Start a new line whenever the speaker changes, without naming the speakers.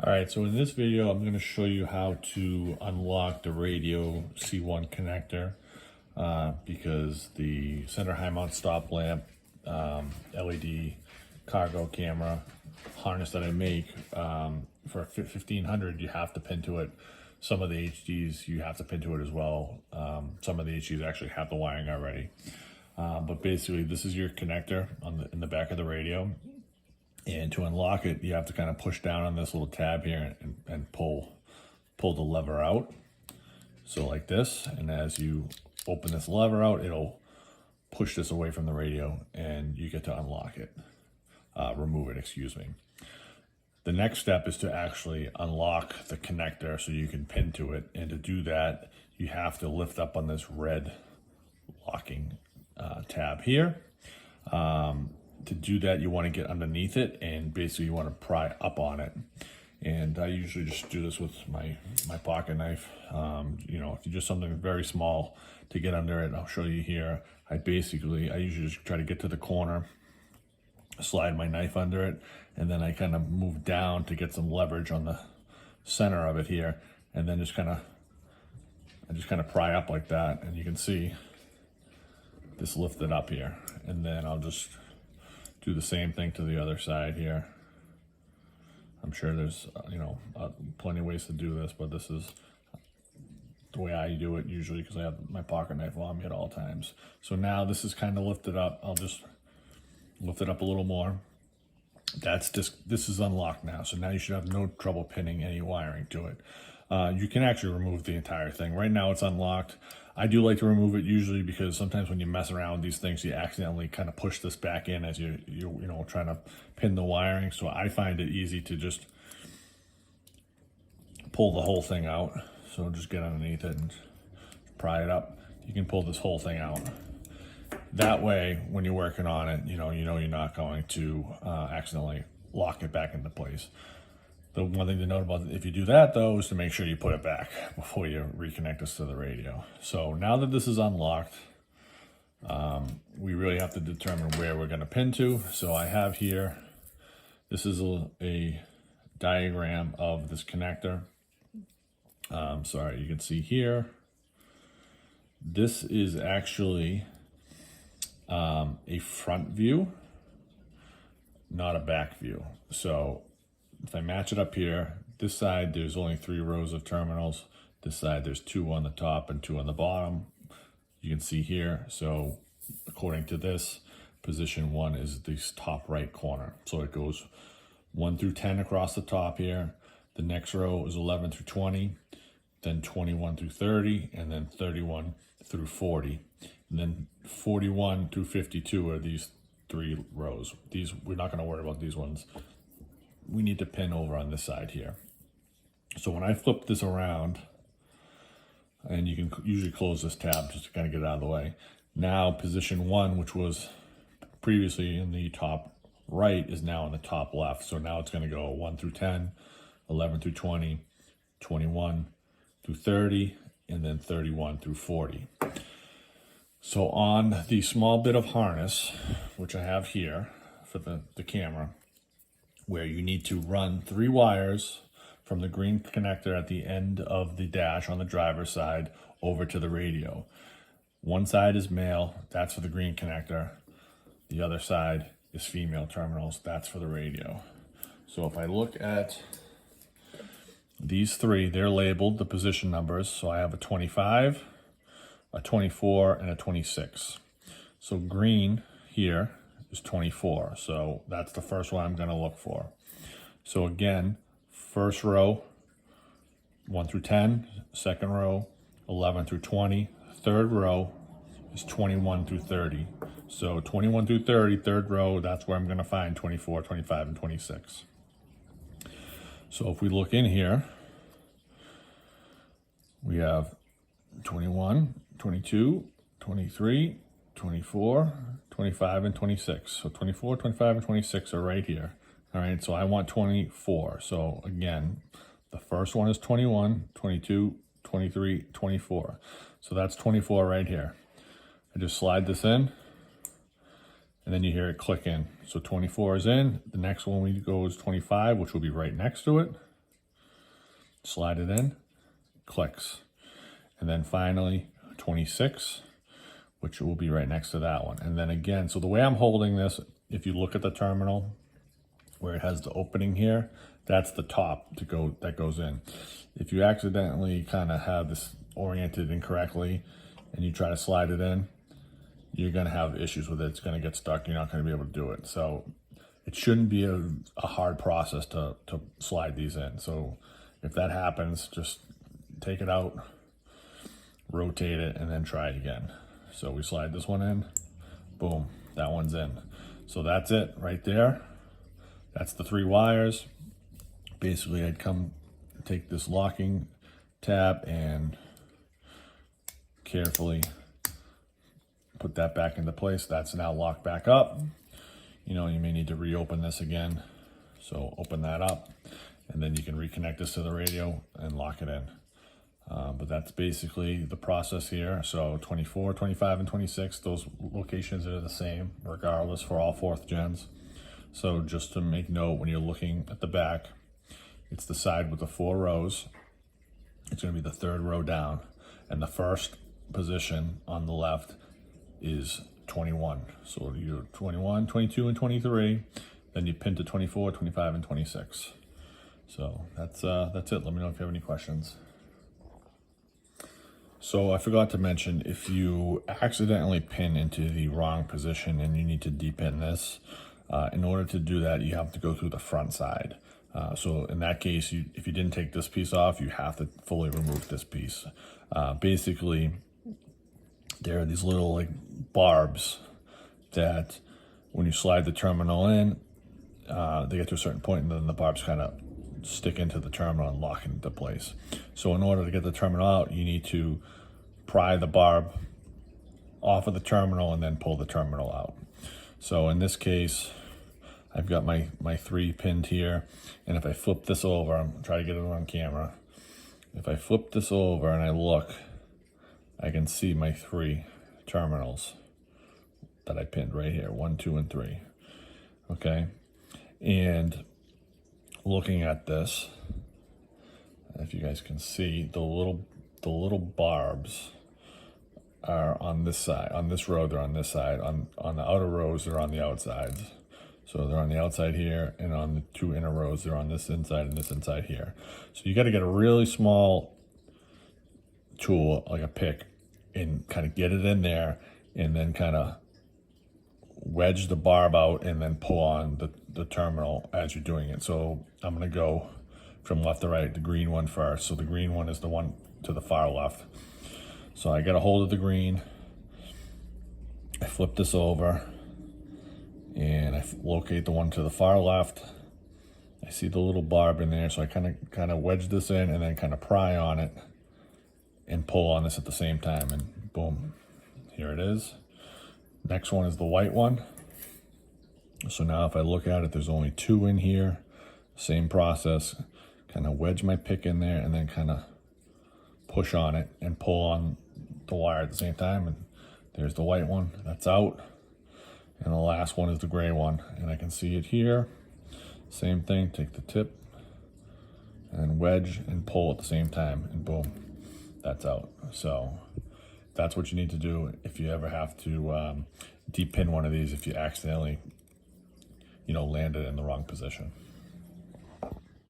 All right, so in this video, I'm going to show you how to unlock the radio C1 connector because the center high mount stop lamp LED cargo camera harness that I make for 1500, you have to pin to it. Some of the HDs you have to pin to it as well. Some of the HDs actually have the wiring already. But basically, this is your connector in the back of the radio. And to unlock it, you have to kind of push down on this little tab here and pull the lever out. So like this, and as you open this lever out, it'll push this away from the radio and you get to unlock it, remove it, excuse me. The next step is to actually unlock the connector so you can pin to it. And to do that, you have to lift up on this red locking tab here. To do that, you want to get underneath it and basically you want to pry up on it. And I usually just do this with my pocket knife. You know, if you just something very small to get under it, I'll show you here. I usually just try to get to the corner, slide my knife under it, and then I kind of move down to get some leverage on the center of it here, and then I just kind of pry up like that, and you can see this lifted up here. And then I'll just do the same thing to the other side here. I'm sure there's plenty of ways to do this, but this is the way I do it usually because I have my pocket knife on me at all times. So now this is kind of lifted up. I'll just lift it up a little more. This is unlocked now, so now you should have no trouble pinning any wiring to it. You can actually remove the entire thing. Right now it's unlocked. I do like to remove it usually because sometimes when you mess around with these things, you accidentally kind of push this back in as you're trying to pin the wiring. So I find it easy to just pull the whole thing out. So just get underneath it and pry it up. You can pull this whole thing out. That way, when you're working on it, you know you're not going to accidentally lock it back into place. The one thing to note about if you do that though is to make sure you put it back before you reconnect this to the radio. So now that this is unlocked, we really have to determine where we're going to pin to. So I have here, this is a diagram of this connector. Sorry, you can see here, this is actually a front view, not a back view. So if I match it up here, this side there's only 3 rows of terminals. This side there's 2 on the top and 2 on the bottom. You can see here. So according to this, position 1 is this top right corner. So it goes 1 through 10 across the top here. The next row is 11 through 20, then 21 through 30, and then 31 through 40. And then 41 through 52 are these 3 rows. These, we're not gonna worry about these ones. We need to pin over on this side here. So when I flip this around, and you can usually close this tab just to kind of get it out of the way. Now position 1, which was previously in the top right, is now in the top left. So now it's going to go 1 through 10, 11 through 20, 21 through 30, and then 31 through 40. So on the small bit of harness, which I have here for the camera, where you need to run 3 wires from the green connector at the end of the dash on the driver's side over to the radio. One side is male, that's for the green connector. The other side is female terminals, that's for the radio. So if I look at these 3, they're labeled the position numbers. So I have a 25, a 24, and a 26. So green here is 24. So that's the first one I'm going to look for. So again, first row 1 through 10, second row 11 through 20, third row is 21 through 30. So 21 through 30, third row, that's where I'm going to find 24, 25, and 26. So if we look in here, we have 21, 22, 23, 24, 25, and 26. So 24, 25, and 26 are right here. All right, so I want 24. So again, the first one is 21, 22, 23, 24. So that's 24 right here. I just slide this in, and then you hear it click in. So 24 is in. The next one we go is 25, which will be right next to it. slide it in, clicks. And then finally 26, which will be right next to that one. And then again, so the way I'm holding this, if you look at the terminal where it has the opening here, that's the top that goes in. If you accidentally kind of have this oriented incorrectly and you try to slide it in, you're going to have issues with it. It's going to get stuck. You're not going to be able to do it. So it shouldn't be a hard process to slide these in. So if that happens, just take it out, rotate it, and then try it again. So we slide this one in, boom, that one's in. So that's it right there. That's the 3 wires. Basically, I'd take this locking tab and carefully put that back into place. That's now locked back up. You know, you may need to reopen this again. So open that up, and then you can reconnect this to the radio and lock it in. But that's basically the process here. So 24, 25, and 26, those locations are the same regardless for all 4th gens. So just to make note, when you're looking at the back, it's the side with the 4 rows. It's going to be the 3rd row down, and the first position on the left is 21. So you do 21, 22, and 23. Then you pin to 24, 25, and 26. So that's it. Let me know if you have any questions. So I forgot to mention, if you accidentally pin into the wrong position and you need to depin this, in order to do that, you have to go through the front side. So in that case, if you didn't take this piece off, you have to fully remove this piece. Basically, there are these little like barbs that when you slide the terminal in, they get to a certain point and then the barbs kind of stick into the terminal and lock it into place. So in order to get the terminal out, you need to pry the barb off of the terminal and then pull the terminal out. So in this case, I've got my 3 pinned here, and if I flip this over, I'm trying to get it on camera. If I flip this over and I look, I can see my 3 terminals that I pinned right here, 1, 2, and 3. Okay, and looking at this, if you guys can see, the little barbs are on this side. On this row, they're on this side. On the outer rows, they're on the outsides. So they're on the outside here, and on the 2 inner rows, they're on this inside and this inside here. So you got to get a really small tool, like a pick, and kind of get it in there, and then kind of wedge the barb out and then pull on the terminal as you're doing it. So I'm going to go from left to right, the green one first. So the green one is the one to the far left. So I get a hold of the green, I flip this over, and I locate the one to the far left. I see the little barb in there, so I kind of wedge this in and then kind of pry on it and pull on this at the same time, and boom, here it is. Next one is the white one. So now if I look at it, there's only 2 in here. Same process, kind of wedge my pick in there and then kind of push on it and pull on the wire at the same time, and there's the white one, that's out. And the last one is the gray one, and I can see it here. Same thing, take the tip and wedge and pull at the same time, and boom, that's out. So that's what you need to do if you ever have to depin one of these, if you accidentally, land it in the wrong position.